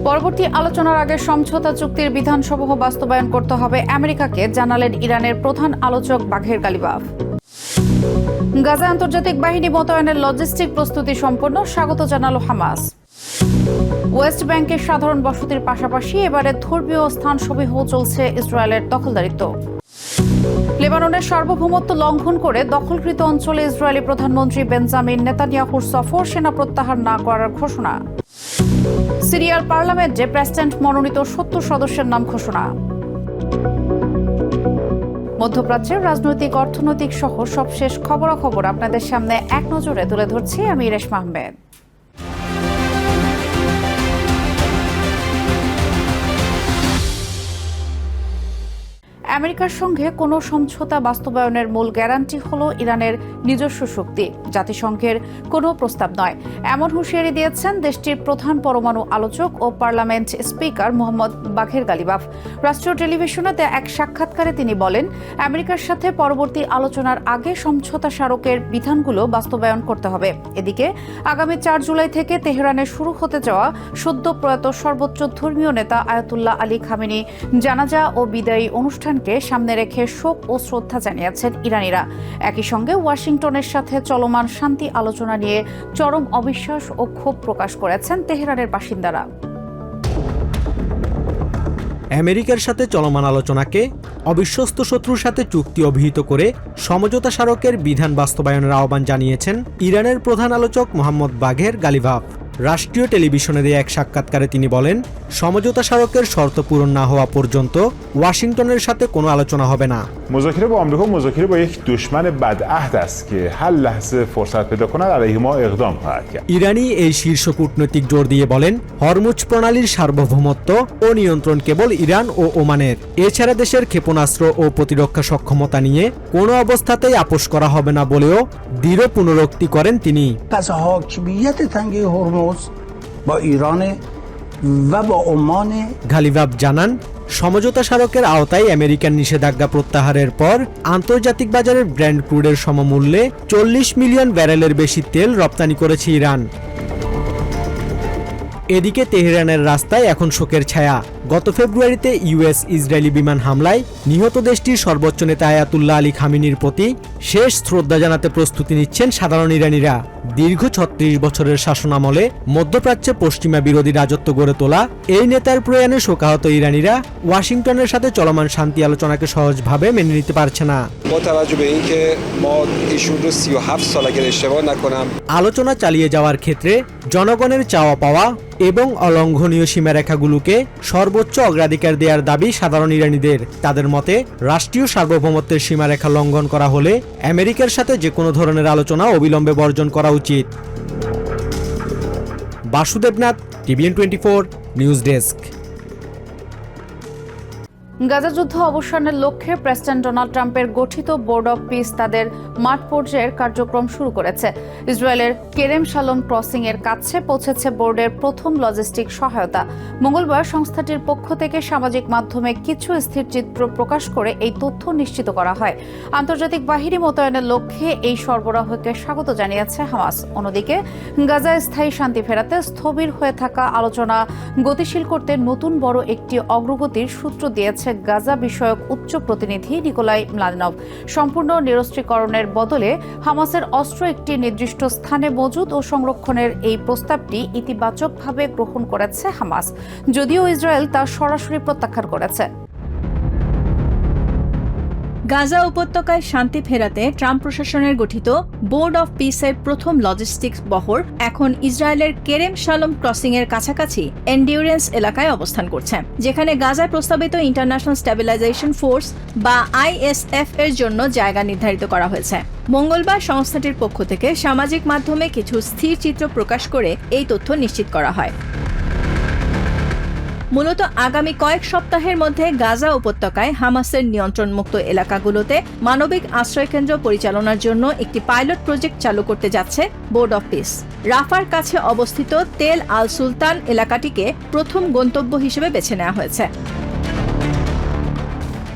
পরবর্তী আলোচনার আগে সমঝোতা চুক্তির বিধানসমূহ বাস্তবায়ন করতে হবে আমেরিকাকে, জানালেন ইরানের প্রধান আলোচক বাঘের গালিবাফ। গাজায় আন্তর্জাতিক বাহিনী মোতায়েনের লজিস্টিক প্রস্তুতি সম্পন্ন, স্বাগত জানালো হামাস। ওয়েস্ট ব্যাংকের সাধারণ বসতির পাশাপাশি এবারে ধর্মীয় স্থানসমূহ চলছে ইসরায়েলের দখলদারিত্ব। লেবাননের সার্বভৌমত্ব লঙ্ঘন করে দখলকৃত অঞ্চলে ইসরায়েলি প্রধানমন্ত্রী বেঞ্জামিন নেতানিয়াহুর সফর, সেনা প্রত্যাহার না করার ঘোষণা। সিরিয়ার পার্লামেন্টে প্রেসিডেন্ট মনোনীত 70 সদস্যের নাম ঘোষণা। মধ্যপ্রাচ্যের রাজনৈতিক, অর্থনৈতিক সহ সবশেষ খবরাখবর আপনাদের সামনে এক নজরে তুলে ধরছি আমি রেশমা আহমেদ। আমেরিকার সঙ্গে কোনো সমঝোতা বাস্তবায়নের মূল গ্যারান্টি হলো ইরানের নিজস্ব শক্তি, জাতিসংঘের কোনো প্রস্তাব নয়, এমন হুঁশিয়ারি দিয়েছেন দেশটির প্রধান পরমাণু আলোচক ও পার্লামেন্ট স্পিকার মোহাম্মদ বাঘের গালিবাফ। রাষ্ট্রীয় টেলিভিশনে এক সাক্ষাৎকারে তিনি বলেন, আমেরিকার সাথে পরবর্তী আলোচনার আগে সমঝোতা স্মারকের বিধানগুলো বাস্তবায়ন করতে হবে। এদিকে আগামী 4 জুলাই থেকে তেহরানে শুরু হতে যাওয়া সদ্য প্রয়াত সর্বোচ্চ ধর্মীয় নেতা আয়াতুল্লাহ আলী খামেনি জানাজা ও বিদায়ী অনুষ্ঠান সামনে রেখে শোক ও শ্রদ্ধা জানিয়েছেন ইরানিরা। একই সঙ্গে ওয়াশিংটনের সাথে চলমান শান্তি আলোচনা নিয়ে চরম অবিশ্বাস ও ক্ষোভ প্রকাশ করেছেন তেহরানের বাসিন্দারা। আমেরিকার সাথে চলমান আলোচনাকে অবিশ্বস্ত শত্রুর সাথে চুক্তি অভিহিত করে সমঝোতা স্মারকের বিধান বাস্তবায়নের আহ্বান জানিয়েছেন ইরানের প্রধান আলোচক মোহাম্মদ বাঘের গালিবাফ। রাষ্ট্রীয় টেলিভিশনে দেয়া এক সাক্ষাৎকারে তিনি বলেন, সমঝোতা স্মারকের শর্ত পূরণ না হওয়া পর্যন্ত ওয়াশিংটনের সাথে কোনো আলোচনা হবে না। مذاکره با آمریکا مذاکره با یک دشمن بدعهد است که هر لحظه فرصت پیدا کند علیه ما اقدام خواهد کرد। ইরানি এই শীর্ষ কূটনৈতিক জোর দিয়ে বলেন, হরমুজ প্রণালীর সার্বভৌমত্ব ও নিয়ন্ত্রণ কেবল ইরান ও ওমানের। এছাড়া দেশের ক্ষেপণাস্ত্র ও প্রতিরক্ষা সক্ষমতা নিয়ে কোনো অবস্থাতেই আপোষ করা হবে না বলেও দৃঢ় পুনরুক্তি করেন তিনি। پس حاکمیت تنگه هرمز با ایران و با عمان। গালিবাফ জানান, সমঝোতা স্মারকের আওতায় আমেরিকান নিষেধাজ্ঞা প্রত্যাহারের পর আন্তর্জাতিক বাজারের ব্র্যান্ড ক্রুডের সমমূল্যে 40 মিলিয়ন ব্যারেলের বেশি তেল রপ্তানি করেছে ইরান। এদিকে তেহরানের রাস্তায় এখন শোকের ছায়া। গত ফেব্রুয়ারিতে ইউএস ইসরায়েলি বিমান হামলায় নিহত দেশটির সর্বোচ্চ নেতা আয়াতুল্লাহ আলী খামেনির প্রতি শেষ শ্রদ্ধা জানাতে প্রস্তুতি নিচ্ছেন সাধারণ ইরানিরা। দীর্ঘ 36 বছরের শাসনামলে মধ্যপ্রাচ্যে পশ্চিমা বিরোধী রাজত্ব গড়ে তোলা এই নেতার প্রয়াণে শোকাহত ইরানিরা ওয়াশিংটনের সাথে চলমান শান্তি আলোচনাকে সহজভাবে মেনে নিতে পারছে না। আলোচনা চালিয়ে যাওয়ার ক্ষেত্রে জনগণের চাওয়া পাওয়া এবং অলঙ্ঘনীয় সীমারেখাগুলোকে সর্বোচ্চ অগ্রাধিকার দেওয়ার দাবি সাধারণ ইরানিদের। তাদের মতে, রাষ্ট্রীয় সার্বভৌমত্বের সীমারেখা লঙ্ঘন করা হলে আমেরিকার সাথে যে কোনো ধরনের আলোচনা অবিলম্বে বর্জন করা উচিত। Basudebnath, TVN 24 news desk. Gaza যুদ্ধ অবসানের লক্ষ্যে প্রেসিডেন্ট ডোনাল্ড ট্রাম্পের গঠিত বোর্ড অব পিস তাদের মাঠ পর্যায়ের কার্যক্রম শুরু করেছে। ইসরায়েলের কেরেম শালম ক্রসিং এর কাছে পৌঁছেছে বোর্ডের প্রথম লজিস্টিক সহায়তা। মঙ্গলবার সংস্থাটির পক্ষ থেকে সামাজিক মাধ্যমে কিছু স্থির চিত্র প্রকাশ করে এই তথ্য নিশ্চিত করা হয়। আন্তর্জাতিক বাহিনী মোতায়েনের লক্ষ্যে এই সরবরাহকে স্বাগত জানিয়েছে হামাস। অন্যদিকে গাজায় স্থায়ী শান্তি ফেরাতে স্থবির হয়ে থাকা আলোচনা গতিশীল করতে নতুন বড় একটি অগ্রগতির সূত্র দিয়েছে গাজা বিষয়ক উচ্চ প্রতিনিধি নিকোলাই ম্লাদিনভ। সম্পূর্ণ নিরস্ত্রীকরণের বদলে হামাসের অস্ত্র একটি নির্দিষ্ট স্থানে মজুদ ও সংরক্ষণের এই প্রস্তাবটি ইতিবাচকভাবে গ্রহণ করেছে হামাস, যদিও ইসরায়েল তা সরাসরি প্রত্যাখ্যান করেছে। গাজা উপত্যকায় শান্তি ফেরাতে ট্রাম্প প্রশাসনের গঠিত বোর্ড অফ পিসের প্রথম লজিস্টিক্স বহর এখন ইসরায়েলের কেরেম শালম ক্রসিং এর কাছাকাছি এন্ডিউরেন্স এলাকায় অবস্থান করছে, যেখানে গাজায় প্রস্তাবিত ইন্টারন্যাশনাল স্ট্যাবিলাইজেশন ফোর্স বা আইএসএফ এর জন্য জায়গা নির্ধারিত করা হয়েছে। মঙ্গলবার সংস্থাটির পক্ষ থেকে সামাজিক মাধ্যমে কিছু স্থির চিত্র প্রকাশ করে এই তথ্য নিশ্চিত করা হয়। মূলত আগামী কয়েক সপ্তাহের মধ্যে গাজা উপত্যকায় হামাসের নিয়ন্ত্রণমুক্ত এলাকাগুলোতে মানবিক আশ্রয়কেন্দ্র পরিচালনার জন্য একটি পাইলট প্রজেক্ট চালু করতে যাচ্ছে বোর্ড অফ পিস। রাফার কাছে অবস্থিত তেল আল সুলতান এলাকাটিকে প্রথম গন্তব্য হিসেবে বেছে নেওয়া হয়েছে।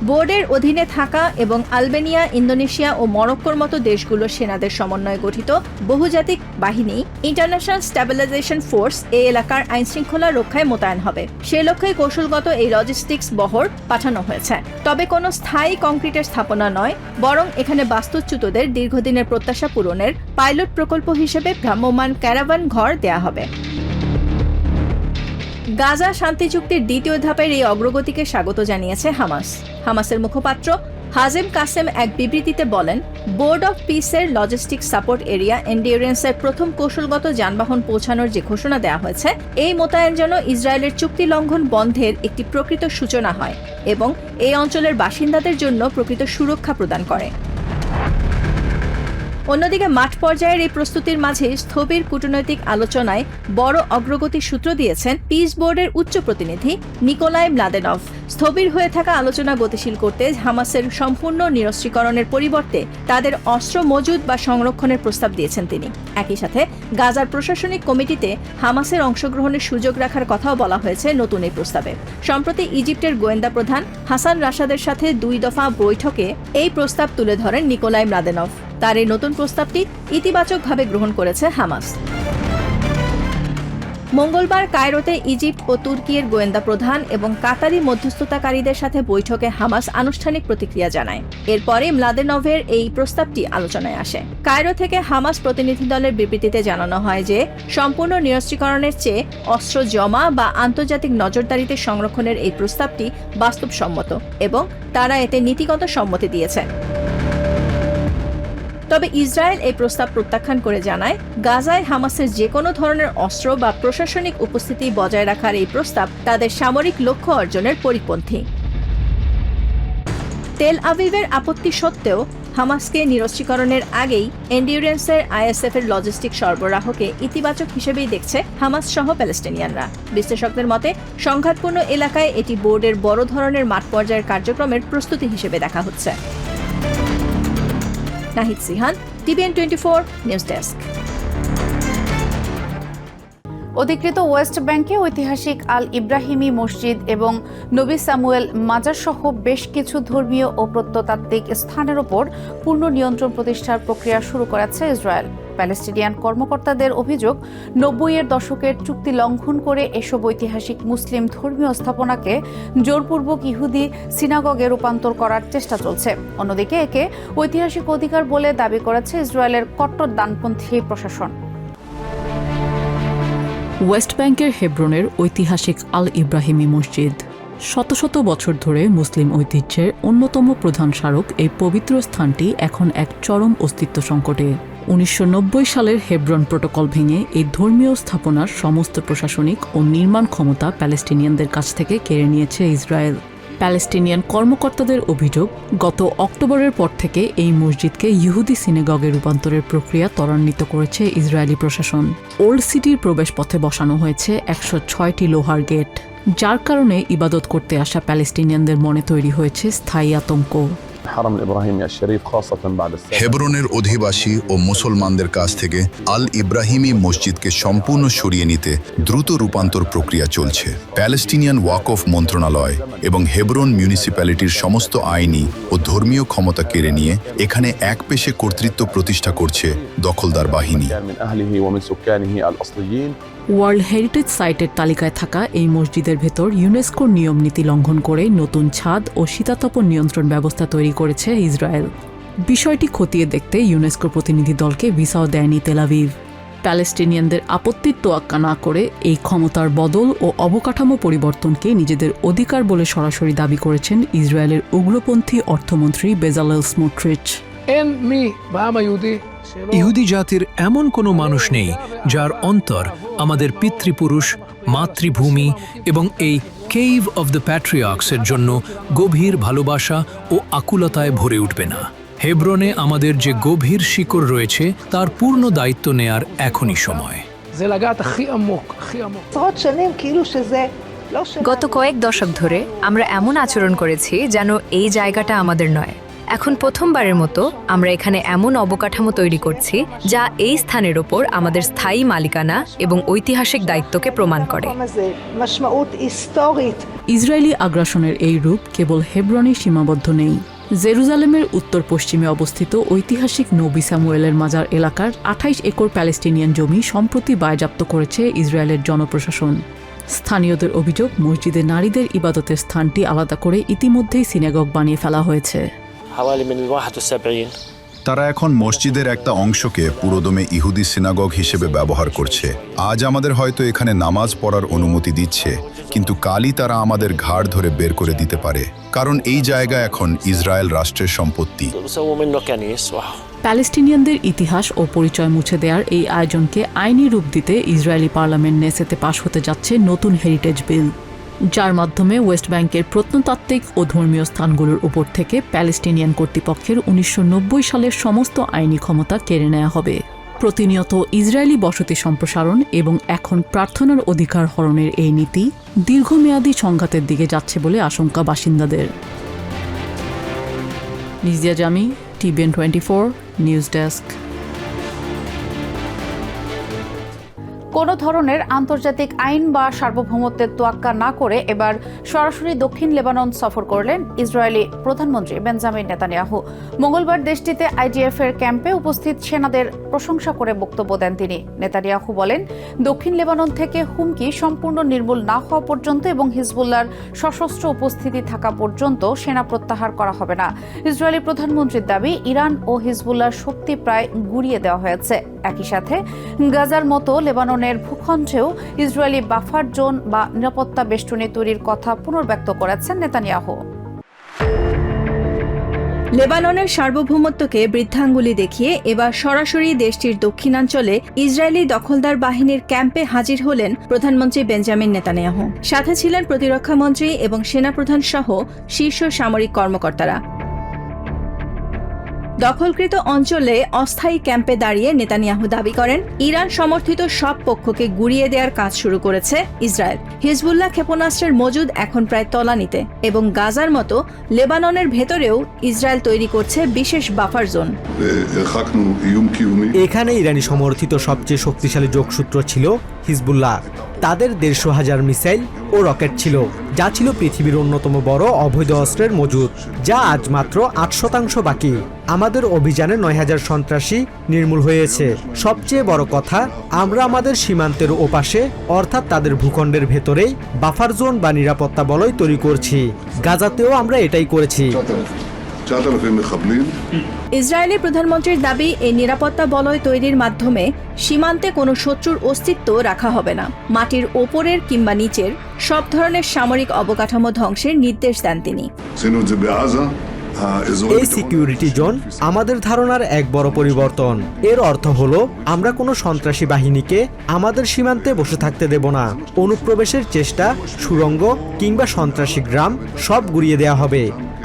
বোর্ডের অধীনে থাকা এবং আলবেনিয়া, ইন্দোনেশিয়া ও মরক্কোর মতো দেশগুলোর সেনাদের সমন্বয়ে গঠিত বহুজাতিক বাহিনী ইন্টারন্যাশনাল স্ট্যাবিলাইজেশন ফোর্স এই এলাকার আইনশৃঙ্খলা রক্ষায় মোতায়েন হবে। সে লক্ষ্যে কৌশলগত এই লজিস্টিক্স বহর পাঠানো হয়েছে। তবে কোনো স্থায়ী কংক্রিটের স্থাপনা নয়, বরং এখানে বাস্তুচ্যুতদের দীর্ঘদিনের প্রত্যাশা পূরণের পাইলট প্রকল্প হিসেবে ভ্রাম্যমাণ ক্যারাভান ঘর দেয়া হবে। গাজা শান্তি চুক্তির দ্বিতীয় ধাপের এই অগ্রগতিকে স্বাগত জানিয়েছে হামাস। হামাসের মুখপাত্র হাজেম কাসেম এক বিবৃতিতে বলেন, বোর্ড অফ পিসের লজিস্টিক সাপোর্ট এরিয়া এন্ডিউরেন্সের প্রথম কৌশলগত যানবাহন পৌঁছানোর যে ঘোষণা দেওয়া হয়েছে, এই মোতায়েন যেন ইসরায়েলের চুক্তি লঙ্ঘন বন্ধের একটি প্রকৃত সূচনা হয় এবং এই অঞ্চলের বাসিন্দাদের জন্য প্রকৃত সুরক্ষা প্রদান করে। অন্যদিকে মাঠ পর্যায়ের এই প্রস্তুতির মাঝে স্থবির কূটনৈতিক আলোচনায় বড় অগ্রগতির সূত্র দিয়েছেন পিস বোর্ডের উচ্চ প্রতিনিধি নিকোলাই ম্লাদেনভ। স্থবির হয়ে থাকা আলোচনা গতিশীল করতে হামাসের সম্পূর্ণ নিরস্ত্রীকরণের পরিবর্তে তাদের অস্ত্র মজুদ বা সংরক্ষণের প্রস্তাব দিয়েছেন তিনি। একই সাথে গাজার প্রশাসনিক কমিটিতে হামাসের অংশগ্রহণের সুযোগ রাখার কথাও বলা হয়েছে নতুন এই প্রস্তাবে। সম্প্রতি ইজিপ্টের গোয়েন্দা প্রধান হাসান রাশাদের সাথে 2 দফা বৈঠকে এই প্রস্তাব তুলে ধরেন নিকোলাই ম্লাদেনভ। তার এই নতুন প্রস্তাবটি ইতিবাচকভাবে গ্রহণ করেছে হামাস। মঙ্গলবার কায়রোতে ইজিপ্ট ও তুর্কির গোয়েন্দা প্রধান এবং কাতারি মধ্যস্থতাকারীদের সাথে বৈঠকে হামাস আনুষ্ঠানিক প্রতিক্রিয়া জানায়। এরপরে ম্লাদেনভের এই প্রস্তাবটি আলোচনায় আসে। কায়রো থেকে হামাস প্রতিনিধি দলের বিবৃতিতে জানানো হয় যে সম্পূর্ণ নিরস্ত্রীকরণের চেয়ে অস্ত্র জমা বা আন্তর্জাতিক নজরদারিতে সংরক্ষণের এই প্রস্তাবটি বাস্তবসম্মত এবং তারা এতে নীতিগত সম্মতি দিয়েছে। তবে ইসরায়েল এই প্রস্তাব প্রত্যাখ্যান করে জানায়, গাজায় হামাসের যে কোনো ধরনের অস্ত্র বা প্রশাসনিক উপস্থিতি বজায় রাখার এই প্রস্তাব তাদের সামরিক লক্ষ্য অর্জনের পরিপন্থী। তেল আভিভের আপত্তি সত্ত্বেও হামাসকে নিরস্ত্রীকরণের আগেই এন্ডিউরেন্সের আইএসএফ এর লজিস্টিক সরবরাহকে ইতিবাচক হিসেবেই দেখছে হামাস সহ প্যালেস্টিনিয়ানরা। বিশ্লেষকদের মতে সংঘাতপূর্ণ এলাকায় এটি বোর্ডের বড় ধরনের মাঠ পর্যায়ের কার্যক্রমের প্রস্তুতি হিসেবে দেখা হচ্ছে। Nahid Sihan, TVN 24 news desk. অধিকৃত ওয়েস্ট ব্যাংকে ঐতিহাসিক আল ইব্রাহিমি মসজিদ এবং নবী সামুয়েল মাজার সহ বেশ কিছু ধর্মীয় ও প্রত্নতাত্ত্বিক স্থানের উপর পূর্ণ নিয়ন্ত্রণ প্রতিষ্ঠার প্রক্রিয়া শুরু করেছে ইসরায়েল। প্যালেস্টিনিয়ান কর্মকর্তাদের অভিযোগ, 90-এর দশকের চুক্তি লঙ্ঘন করে এসব ঐতিহাসিক মুসলিম ধর্মীয় স্থাপনাকে জোরপূর্বক ইহুদি সিনাগগে রূপান্তর করার চেষ্টা চলছে। অন্যদিকে একে ঐতিহাসিক অধিকার বলে দাবি করেছে ইসরায়েলের কট্টর ডানপন্থী প্রশাসন। ওয়েস্ট ব্যাংকের হেব্রনের ঐতিহাসিক আল ইব্রাহিমি মসজিদ শত শত বছর ধরে মুসলিম ঐতিহ্যের অন্যতম প্রধান স্মারক। এই পবিত্র স্থানটি এখন এক চরম অস্তিত্ব সংকটে। 1990 সালের হেব্রন প্রোটোকল ভেঙে এই ধর্মীয় স্থাপনার সমস্ত প্রশাসনিক ও নির্মাণ ক্ষমতা প্যালেস্টিনিয়ানদের কাছ থেকে কেড়ে নিয়েছে ইসরায়েল। প্যালেস্টিনিয়ান কর্মকর্তাদের অভিযোগ, গত অক্টোবরের পর থেকে এই মসজিদকে ইহুদি সিনেগগে রূপান্তরের প্রক্রিয়া ত্বরান্বিত করেছে ইসরায়েলি প্রশাসন। ওল্ড সিটির প্রবেশপথে বসানো হয়েছে 106টি লোহার গেট, যার কারণে ইবাদত করতে আসা প্যালেস্টিনিয়ানদের মনে তৈরি হয়েছে স্থায়ী আতঙ্ক। হেব্রনের অধিবাসী ও মুসলমানদের কাছ থেকে আল ইব্রাহিমি মসজিদকে সম্পূর্ণ সরিয়ে নিতে দ্রুত রূপান্তর প্রক্রিয়া চলছে। প্যালেস্টিনিয়ান ওয়াকফ মন্ত্রণালয় এবং হেব্রন মিউনিসিপ্যালিটির সমস্ত আইনি ও ধর্মীয় ক্ষমতা কেড়ে নিয়ে এখানে একপেশে কর্তৃত্ব প্রতিষ্ঠা করছে দখলদার বাহিনী। ওয়ার্ল্ড হেরিটেজ সাইটের তালিকায় থাকা এই মসজিদের ভেতর ইউনেস্কোর নিয়ম নীতি লঙ্ঘন করে নতুন ছাদ ও শীতাতপ নিয়ন্ত্রণ ব্যবস্থা তৈরি করেছে ইসরায়েল। বিষয়টি খতিয়ে দেখতে ইউনেস্কোর প্রতিনিধি দলকে ভিসাও দেয়নি তেল আভিভ। প্যালেস্টিনিয়ানদের আপত্তির তোয়াক্কা না করে এই ক্ষমতার বদল ও অবকাঠামো পরিবর্তনকে নিজেদের অধিকার বলে সরাসরি দাবি করেছেন ইসরায়েলের উগ্রপন্থী অর্থমন্ত্রী বেজালেল স্মোট্রিচ। ইহুদি জাতির এমন কোনো মানুষ নেই যার অন্তর আমাদের পিতৃপুরুষ, মাতৃভূমি এবং এই কেভ অব দ্য প্যাট্রিয়ার্কসের জন্য গভীর ভালোবাসা ও আকুলতায় ভরে উঠবে না। হেব্রনে আমাদের যে গভীর শিকড় রয়েছে তার পূর্ণ দায়িত্ব নেয়ার এখনই সময়। গত কয়েক দশক ধরে আমরা এমন আচরণ করেছি যেন এই জায়গাটা আমাদের নয়। এখন প্রথমবারের মতো আমরা এখানে এমন অবকাঠামো তৈরি করছি যা এই স্থানের ওপর আমাদের স্থায়ী মালিকানা এবং ঐতিহাসিক দায়িত্বকে প্রমাণ করে। ইসরায়েলি আগ্রাসনের এই রূপ কেবল হেব্রনেই সীমাবদ্ধ নেই। জেরুজালেমের উত্তর পশ্চিমে অবস্থিত ঐতিহাসিক নবী স্যামুয়েলের মাজার এলাকার 28 একর প্যালেস্টিনিয়ান জমি সম্প্রতি বাজেয়াপ্ত করেছে ইসরায়েলের জনপ্রশাসন। স্থানীয়দের অভিযোগ, মসজিদে নারীদের ইবাদতের স্থানটি আলাদা করে ইতিমধ্যেই সিনাগগ বানিয়ে ফেলা হয়েছে। তারা এখন মসজিদের একটা অংশকে পুরোদমে ইহুদি সিনাগগ হিসেবে ব্যবহার করছে। আজ আমাদের হয়তো এখানে নামাজ পড়ার অনুমতি দিচ্ছে, কিন্তু কালই তারা আমাদের ঘাড় ধরে বের করে দিতে পারে, কারণ এই জায়গা এখন ইসরায়েল রাষ্ট্রের সম্পত্তি। প্যালেস্টিনিয়ানদের ইতিহাস ও পরিচয় মুছে দেওয়ার এই আয়োজনকে আইনি রূপ দিতে ইসরায়েলি পার্লামেন্ট নেসেতে পাশ হতে যাচ্ছে নতুন হেরিটেজ বিল, যার মাধ্যমে ওয়েস্ট ব্যাংকের প্রত্নতাত্ত্বিক ও ধর্মীয় স্থানগুলোর উপর থেকে প্যালেস্টিনিয়ান কর্তৃপক্ষের 1990 সালের সমস্ত আইনি ক্ষমতা কেড়ে নেওয়া হবে। প্রতিনিয়ত ইসরায়েলি বসতি সম্প্রসারণ এবং এখন প্রার্থনার অধিকার হরণের এই নীতি দীর্ঘমেয়াদী সংঘাতের দিকে যাচ্ছে বলে আশঙ্কা বাসিন্দাদের। নিজিয়া জামি, TVN 24 নিউজ ডেস্ক। কোনো ধরনের আন্তর্জাতিক আইন বা সার্বভৌমত্বের তোয়াক্কা না করে এবার সরাসরি দক্ষিণ লেবানন সফর করলেন ইসরায়েলি প্রধানমন্ত্রী বেঞ্জামিন নেতানিয়াহু। মঙ্গলবার দেশটিতে IDF এর ক্যাম্পে উপস্থিত সেনাদের প্রশংসা করে বক্তব্য দেন তিনি। নেতানিয়াহু বলেন, দক্ষিণ লেবানন থেকে হুমকি সম্পূর্ণ নির্মূল না হওয়া পর্যন্ত এবং হিজবুল্লাহর সশস্ত্র উপস্থিতি থাকা পর্যন্ত সেনা প্রত্যাহার করা হবে না। ইসরায়েলি প্রধানমন্ত্রীর দাবি, ইরান ও হিজবুল্লাহর শক্তি প্রায় গুঁড়িয়ে দেওয়া হয়েছে। একই সাথে গাজার মতো লেবাননের ভূখণ্ডেও ইসরায়েলি বাফার জোন বা নিরাপত্তা বেষ্টনী তৈরির কথা পুনর্ব্যক্ত করেছেন নেতানিয়াহু। লেবাননের সার্বভৌমত্বকে বৃদ্ধাঙ্গুলি দেখিয়ে এবার সরাসরি দেশটির দক্ষিণাঞ্চলে ইসরায়েলি দখলদার বাহিনীর ক্যাম্পে হাজির হলেন প্রধানমন্ত্রী বেঞ্জামিন নেতানিয়াহু। সাথে ছিলেন প্রতিরক্ষামন্ত্রী এবং সেনাপ্রধান সহ শীর্ষ সামরিক কর্মকর্তারা। দখলকৃত অঞ্চলে অস্থায়ী ক্যাম্পে দাঁড়িয়ে নেতানিয়াহু দাবি করেন, ইরান সমর্থিত সব পক্ষকে গুঁড়িয়ে দেওয়ার কাজ শুরু করেছে ইসরায়েল। হিজবুল্লাহ ক্ষেপণাস্ত্রের মজুদ এখন প্রায় তলানিতে এবং গাজার মতো লেবাননের ভেতরেও ইসরায়েল তৈরি করছে বিশেষ বাফার জোন। এখানে ইরানি সমর্থিত সবচেয়ে শক্তিশালী যোগসূত্র ছিল হিজবুল্লাহ। তাদের 150,000 মিসাইল ও রকেট ছিল, যা ছিল পৃথিবীর অন্যতম বড় অবৈধ অস্ত্রের মজুদ, যা আজ মাত্র 8% বাকি। আমাদের অভিযানে 9,000 সন্ত্রাসী নির্মূল হয়েছে। সবচেয়ে বড় কথা, আমরা আমাদের সীমান্তের ওপাশে অর্থাৎ তাদের ভূখণ্ডের ভেতরেই বাফার জোন বা নিরাপত্তা বলয় তৈরি করছি। গাজাতেও আমরা এটাই করেছি। ইসরায়েলি প্রধানমন্ত্রীর দাবি, এই নিরাপত্তা বলয় তৈরির মাধ্যমে সীমান্তে কোনো শত্রুর অস্তিত্ব রাখা হবে না। মাটির ওপরের কিংবা নিচের সব ধরনের সামরিক অবকাঠামো ধ্বংসের নির্দেশ দেন তিনি। এই সিকিউরিটি জোন আমাদের ধারণার এক বড় পরিবর্তন। এর অর্থ হলো, আমরা কোনো সন্ত্রাসী বাহিনীকে আমাদের সীমান্তে বসে থাকতে দেব না। অনুপ্রবেশের চেষ্টা, সুড়ঙ্গ কিংবা সন্ত্রাসী গ্রাম সব গুঁড়িয়ে দেওয়া হবে।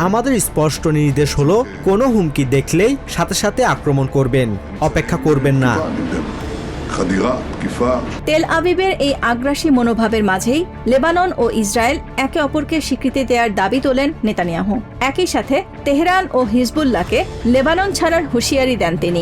আমাদের স্পষ্ট নির্দেশ হলো, কোনো হুমকি দেখলেই সাথে সাথে আক্রমণ করবেন, অপেক্ষা করবেন না। তেল আবিবের এই আগ্রাসী মনোভাবের মাঝেই লেবানন ও ইসরায়েল একে অপরকে স্বীকৃতি দেওয়ার দাবি তোলেন নেতানিয়াহু। একই সাথে তেহরান ও হিজবুল্লাহকে লেবানন ছাড়ার হুঁশিয়ারি দেন তিনি।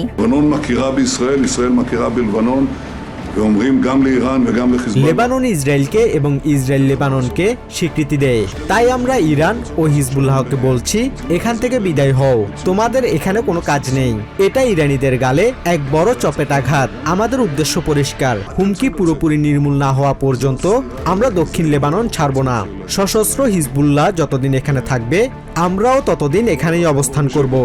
লেবানন ইসরায়েলকে এবং ইসরায়েল লেবাননকে স্বীকৃতি দেয়। তাই আমরা ইরান ও হিজবুল্লাহকে বলছি, এখান থেকে বিদায় হও, তোমাদের এখানে কোনো কাজ নেই। এটা ইরানিদের গালে এক বড় চপেটাঘাত। আমাদের উদ্দেশ্য পরিষ্কার, হুমকি পুরোপুরি নির্মূল না হওয়া পর্যন্ত আমরা দক্ষিণ লেবানন ছাড়ব না। সশস্ত্র হিজবুল্লাহ যতদিন এখানে থাকবে, আমরাও ততদিন এখানেই অবস্থান করব।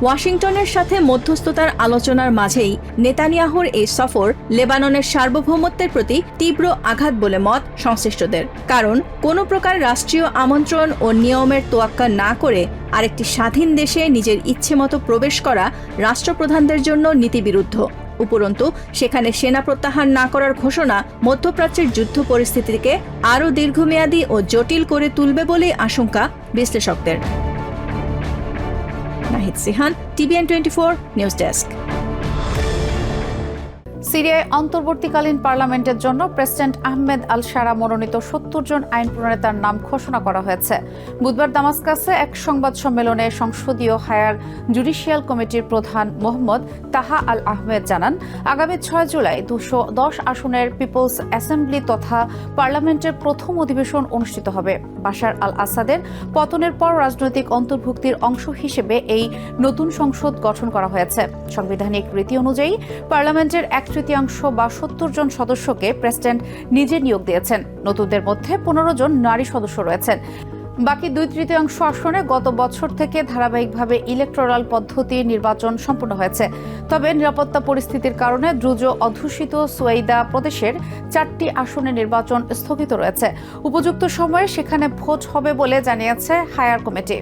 ওয়াশিংটনের সাথে মধ্যস্থতার আলোচনার মাঝেই নেতানিয়াহুর এই সফর লেবাননের সার্বভৌমত্বের প্রতি তীব্র আঘাত বলে মত সংশ্লিষ্টদের। কারণ কোনো প্রকার রাষ্ট্রীয় আমন্ত্রণ ও নিয়মের তোয়াক্কা না করে আরেকটি স্বাধীন দেশে নিজের ইচ্ছেমতো প্রবেশ করা রাষ্ট্রপ্রধানদের জন্য নীতিবিরুদ্ধ। উপরন্তু সেখানে সেনা প্রত্যাহার না করার ঘোষণা মধ্যপ্রাচ্যের যুদ্ধ পরিস্থিতিকে আরও দীর্ঘমেয়াদী ও জটিল করে তুলবে বলেই আশঙ্কা বিশ্লেষকদের। Nahid Sihan, TVN 24 news desk. সিরিয়ায় অন্তর্বর্তীকালীন পার্লামেন্টের জন্য প্রেসিডেন্ট আহমেদ আল শারা মনোনীত ৭০ জন আইন প্রণেতার নাম ঘোষণা করা হয়েছে। বুধবার দামাস্কাসে এক সংবাদ সম্মেলনে সংসদীয় হায়ার জুডিশিয়াল কমিটির প্রধান মোহাম্মদ তাহা আল আহমেদ জানান, আগামী ৬ জুলাই ২১০ আসনের পিপলস অ্যাসেম্বলি তথা পার্লামেন্টের প্রথম অধিবেশন অনুষ্ঠিত হবে। বাশার আল আসাদের পতনের পর রাজনৈতিক অন্তর্ভুক্তির অংশ হিসেবে এই নতুন সংসদ গঠন করা হয়েছে। সাংবিধানিক রীতি অনুযায়ী পার্লামেন্টের ১/৩ বা ৭০ জন সদস্যকে প্রেসিডেন্ট নিজে নিয়োগ দিয়েছেন। নতুনদের মধ্যে ১৫ জন নারী সদস্য রয়েছেন। বাকি ২/৩ আসনে গত বছর থেকে ধারাবাহিকভাবে ইলেকটোরাল পদ্ধতির নির্বাচন সম্পন্ন হয়েছে। তবে নিরাপত্তা পরিস্থিতির কারণে দ্রুজ অধ্যুষিত সুয়েদা প্রদেশের ৪টি আসনে নির্বাচন স্থগিত রয়েছে। উপযুক্ত সময়ে সেখানে ভোট হবে বলে জানিয়েছে হায়ার কমিটি।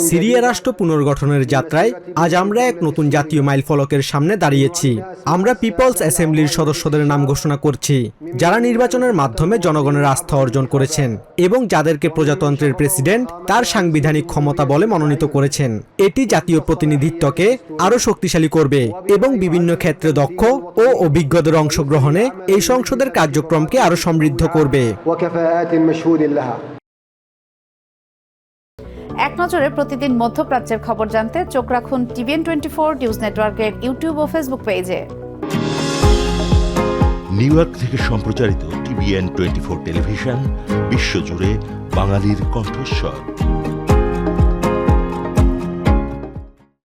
সিরিয়া রাষ্ট্র পুনর্গঠনের যাত্রায় আজ আমরা এক নতুন জাতীয় মাইলফলকের সামনে দাঁড়িয়েছি। আমরা পিপলস অ্যাসেম্বলির সদস্যদের নাম ঘোষণা করছি, যারা নির্বাচনের মাধ্যমে জনগণের আস্থা অর্জন করেছেন এবং যাদেরকে প্রজাতন্ত্রের প্রেসিডেন্ট তার সাংবিধানিক ক্ষমতা বলে মনোনীত করেছেন। এটি জাতীয় প্রতিনিধিত্বকে আরও শক্তিশালী করবে এবং বিভিন্ন ক্ষেত্রে দক্ষ ও অভিজ্ঞদের অংশগ্রহণে এই সংসদের কার্যক্রমকে আরও সমৃদ্ধ করবে। এক নজরে প্রতিদিন মধ্যপ্রাচ্যের খবর জানতে চোখ রাখুন টিভিএন 24 নিউজ নেটওয়ার্কের ইউটিউব ও ফেসবুক পেজে। নিউ ইয়র্ক থেকে সম্প্রচারিত টিভিএন 24 টেলিভিশন বিশ্বজুড়ে বাঙালির কণ্ঠস্বর।